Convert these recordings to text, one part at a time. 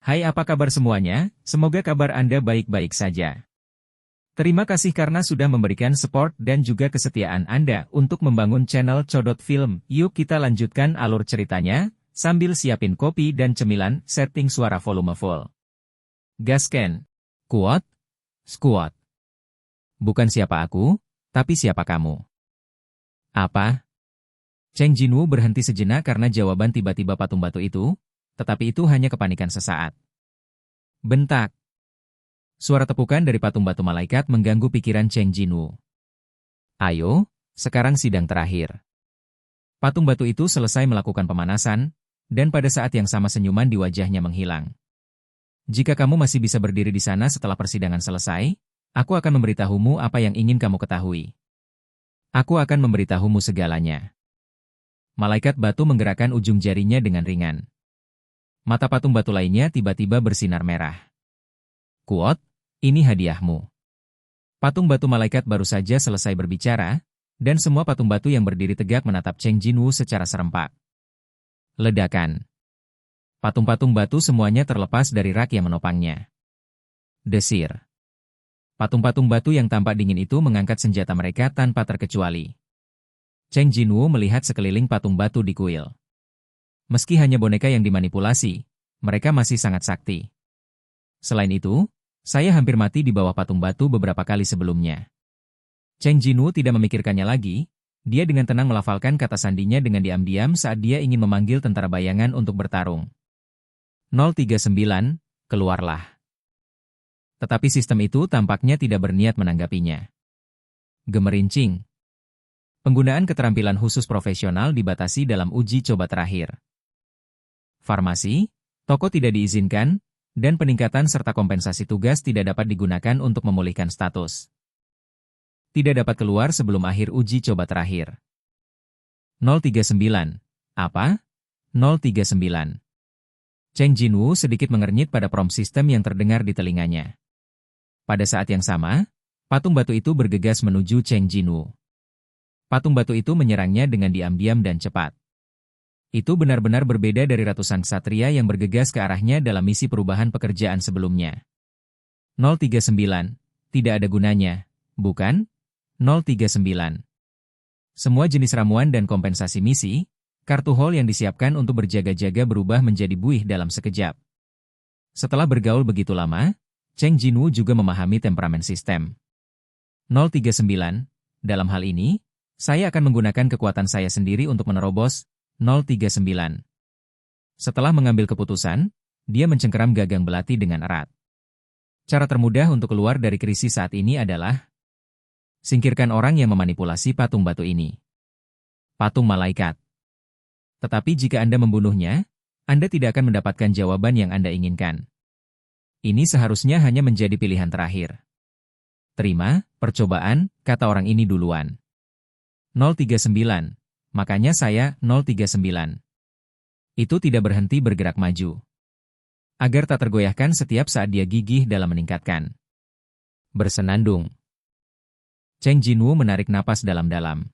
Hai, apa kabar semuanya? Semoga kabar Anda baik-baik saja. Terima kasih karena sudah memberikan support dan juga kesetiaan Anda untuk membangun channel Codot Film. Yuk kita lanjutkan alur ceritanya, sambil siapin kopi dan cemilan, setting suara volume full. Gasken. Kuat? Squat. Bukan siapa aku, tapi siapa kamu. Apa? Cheng Jinwoo berhenti sejenak karena jawaban tiba-tiba patung batu itu, tetapi itu hanya kepanikan sesaat. Bentak. Suara tepukan dari patung batu malaikat mengganggu pikiran Cheng Jinwoo. Ayo, sekarang sidang terakhir. Patung batu itu selesai melakukan pemanasan, dan pada saat yang sama senyuman di wajahnya menghilang. Jika kamu masih bisa berdiri di sana setelah persidangan selesai, aku akan memberitahumu apa yang ingin kamu ketahui. Aku akan memberitahumu segalanya. Malaikat batu menggerakkan ujung jarinya dengan ringan. Mata patung batu lainnya tiba-tiba bersinar merah. Kuot, ini hadiahmu. Patung batu malaikat baru saja selesai berbicara, dan semua patung batu yang berdiri tegak menatap Cheng Jinwoo secara serempak. Ledakan. Patung-patung batu semuanya terlepas dari rak yang menopangnya. Desir. Patung-patung batu yang tampak dingin itu mengangkat senjata mereka tanpa terkecuali. Cheng Jinwoo melihat sekeliling patung batu di kuil. Meski hanya boneka yang dimanipulasi, mereka masih sangat sakti. Selain itu, saya hampir mati di bawah patung batu beberapa kali sebelumnya. Cheng Jinwoo tidak memikirkannya lagi, dia dengan tenang melafalkan kata sandinya dengan diam-diam saat dia ingin memanggil tentara bayangan untuk bertarung. 039, keluarlah. Tetapi sistem itu tampaknya tidak berniat menanggapinya. Gemerincing. Penggunaan keterampilan khusus profesional dibatasi dalam uji coba terakhir. Farmasi, toko tidak diizinkan, dan peningkatan serta kompensasi tugas tidak dapat digunakan untuk memulihkan status. Tidak dapat keluar sebelum akhir uji coba terakhir. 039. Apa? 039. Cheng Jinwoo sedikit mengernyit pada prompt sistem yang terdengar di telinganya. Pada saat yang sama, patung batu itu bergegas menuju Cheng Jinwoo. Patung batu itu menyerangnya dengan diam-diam dan cepat. Itu benar-benar berbeda dari ratusan ksatria yang bergegas ke arahnya dalam misi perubahan pekerjaan sebelumnya. 039. Tidak ada gunanya, bukan? 039. Semua jenis ramuan dan kompensasi misi, kartu hall yang disiapkan untuk berjaga-jaga berubah menjadi buih dalam sekejap. Setelah bergaul begitu lama, Cheng Jinwoo juga memahami temperamen sistem. 039. Dalam hal ini, saya akan menggunakan kekuatan saya sendiri untuk menerobos 039. Setelah mengambil keputusan, dia mencengkeram gagang belati dengan erat. Cara termudah untuk keluar dari krisis saat ini adalah singkirkan orang yang memanipulasi patung batu ini. Patung malaikat. Tetapi jika Anda membunuhnya, Anda tidak akan mendapatkan jawaban yang Anda inginkan. Ini seharusnya hanya menjadi pilihan terakhir. Terima, percobaan, kata orang ini duluan. 039. Makanya saya 039. Itu tidak berhenti bergerak maju. Agar tak tergoyahkan setiap saat dia gigih dalam meningkatkan. Bersenandung. Cheng Jinwoo menarik napas dalam-dalam.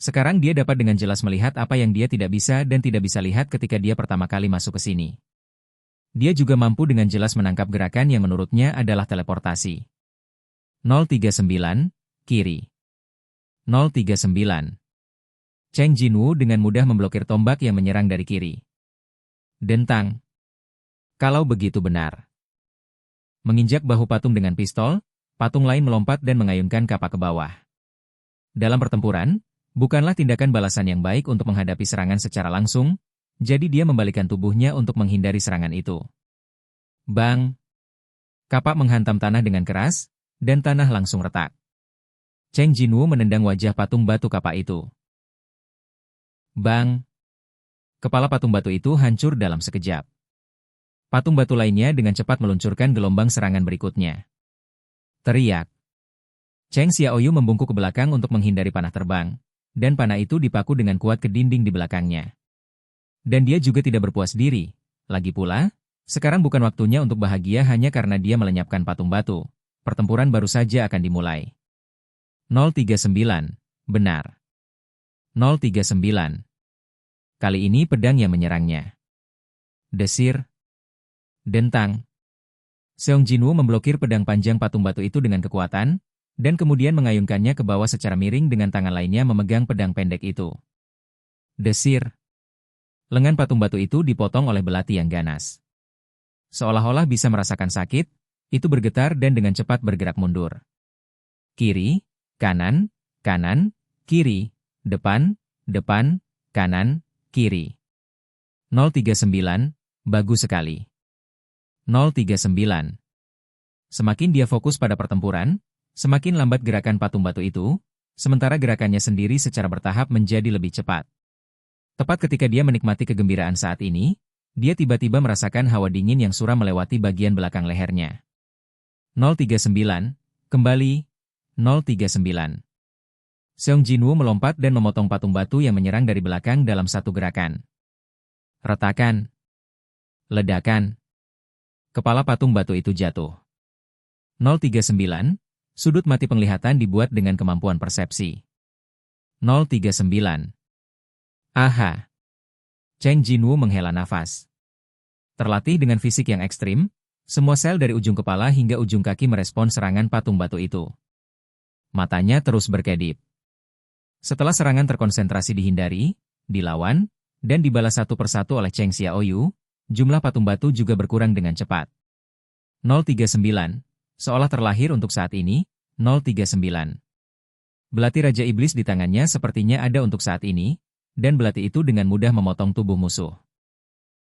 Sekarang dia dapat dengan jelas melihat apa yang dia tidak bisa dan tidak bisa lihat ketika dia pertama kali masuk ke sini. Dia juga mampu dengan jelas menangkap gerakan yang menurutnya adalah teleportasi. 039, kiri. 039. Cheng Jinwoo dengan mudah memblokir tombak yang menyerang dari kiri. Dentang. Kalau begitu benar. Menginjak bahu patung dengan pistol, patung lain melompat dan mengayunkan kapak ke bawah. Dalam pertempuran, bukanlah tindakan balasan yang baik untuk menghadapi serangan secara langsung, jadi dia membalikkan tubuhnya untuk menghindari serangan itu. Bang! Kapak menghantam tanah dengan keras, dan tanah langsung retak. Cheng Jinwoo menendang wajah patung batu kapak itu. Bang! Kepala patung batu itu hancur dalam sekejap. Patung batu lainnya dengan cepat meluncurkan gelombang serangan berikutnya. Teriak. Cheng Xiaoyu membungkuk ke belakang untuk menghindari panah terbang, dan panah itu dipaku dengan kuat ke dinding di belakangnya. Dan dia juga tidak berpuas diri. Lagi pula, sekarang bukan waktunya untuk bahagia hanya karena dia melenyapkan patung batu. Pertempuran baru saja akan dimulai. 039. Benar. 039. Kali ini pedang yang menyerangnya. Desir. Dentang. Seong Jinwoo memblokir pedang panjang patung batu itu dengan kekuatan, dan kemudian mengayunkannya ke bawah secara miring dengan tangan lainnya memegang pedang pendek itu. Desir. Lengan patung batu itu dipotong oleh belati yang ganas. Seolah-olah bisa merasakan sakit, itu bergetar dan dengan cepat bergerak mundur. Kiri, kanan, kanan, kiri, depan, depan, kanan, kiri. 039, bagus sekali. 039. Semakin dia fokus pada pertempuran, semakin lambat gerakan patung batu itu, sementara gerakannya sendiri secara bertahap menjadi lebih cepat. Tepat ketika dia menikmati kegembiraan saat ini, dia tiba-tiba merasakan hawa dingin yang suram melewati bagian belakang lehernya. 039, kembali, 039. Seong Jinwoo melompat dan memotong patung batu yang menyerang dari belakang dalam satu gerakan. Retakan. Ledakan. Kepala patung batu itu jatuh. 039, sudut mati penglihatan dibuat dengan kemampuan persepsi. 039. Aha. Cheng Jinwoo menghela nafas. Terlatih dengan fisik yang ekstrim, semua sel dari ujung kepala hingga ujung kaki merespon serangan patung batu itu. Matanya terus berkedip. Setelah serangan terkonsentrasi dihindari, dilawan, dan dibalas satu persatu oleh Cheng Xiaoyu, jumlah patung batu juga berkurang dengan cepat. 039, seolah terlahir untuk saat ini, 039. Belati Raja Iblis di tangannya sepertinya ada untuk saat ini, dan belati itu dengan mudah memotong tubuh musuh.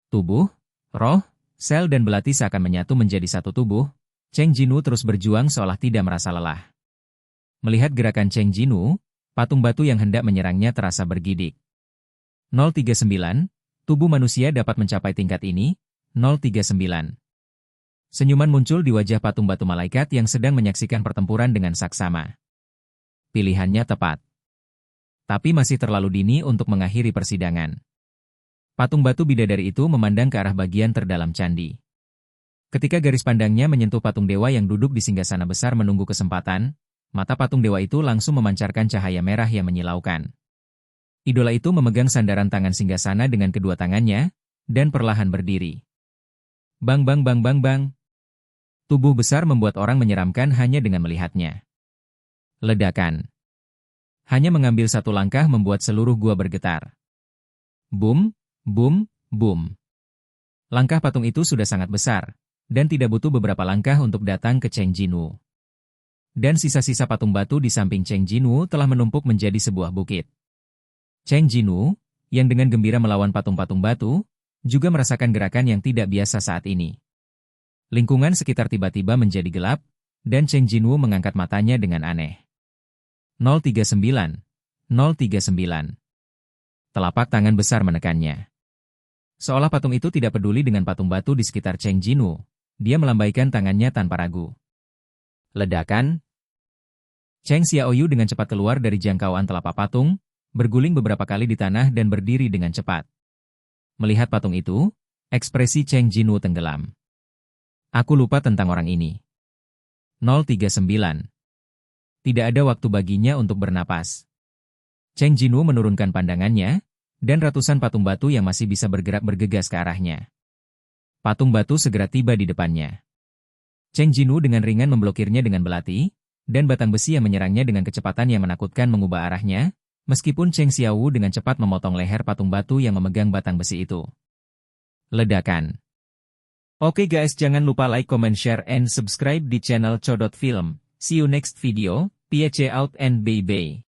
Tubuh, roh, sel dan belati seakan menyatu menjadi satu tubuh. Cheng Jinwoo terus berjuang seolah tidak merasa lelah. Melihat gerakan Cheng Jinwoo, patung batu yang hendak menyerangnya terasa bergidik. 039, tubuh manusia dapat mencapai tingkat ini, 039. Senyuman muncul di wajah patung batu malaikat yang sedang menyaksikan pertempuran dengan saksama. Pilihannya tepat. Tapi masih terlalu dini untuk mengakhiri persidangan. Patung batu bidadari itu memandang ke arah bagian terdalam candi. Ketika garis pandangnya menyentuh patung dewa yang duduk di singgasana besar menunggu kesempatan, mata patung dewa itu langsung memancarkan cahaya merah yang menyilaukan. Idola itu memegang sandaran tangan singgasana dengan kedua tangannya, dan perlahan berdiri. Bang bang bang bang bang. Tubuh besar membuat orang menyeramkan hanya dengan melihatnya. Ledakan. Hanya mengambil satu langkah membuat seluruh gua bergetar. Boom, boom, boom. Langkah patung itu sudah sangat besar, dan tidak butuh beberapa langkah untuk datang ke Cheng Jinwoo. Dan sisa-sisa patung batu di samping Cheng Jinwoo telah menumpuk menjadi sebuah bukit. Cheng Jinwoo, yang dengan gembira melawan patung-patung batu, juga merasakan gerakan yang tidak biasa saat ini. Lingkungan sekitar tiba-tiba menjadi gelap, dan Cheng Jinwoo mengangkat matanya dengan aneh. 039. 039. Telapak tangan besar menekannya. Seolah patung itu tidak peduli dengan patung batu di sekitar Cheng Jinwoo, dia melambaikan tangannya tanpa ragu. Ledakan. Cheng Xiaoyu dengan cepat keluar dari jangkauan telapak patung, berguling beberapa kali di tanah dan berdiri dengan cepat. Melihat patung itu, ekspresi Cheng Jinwoo tenggelam. Aku lupa tentang orang ini. 039. Tidak ada waktu baginya untuk bernapas. Cheng Jinwoo menurunkan pandangannya, dan ratusan patung batu yang masih bisa bergerak bergegas ke arahnya. Patung batu segera tiba di depannya. Cheng Jinwoo dengan ringan memblokirnya dengan belati, dan batang besi yang menyerangnya dengan kecepatan yang menakutkan mengubah arahnya, meskipun Cheng Xiaoyu dengan cepat memotong leher patung batu yang memegang batang besi itu. Ledakan. Oke guys, jangan lupa like, comment, share, and subscribe di channel Chodot Film. See you next video. Peace out and bye-bye.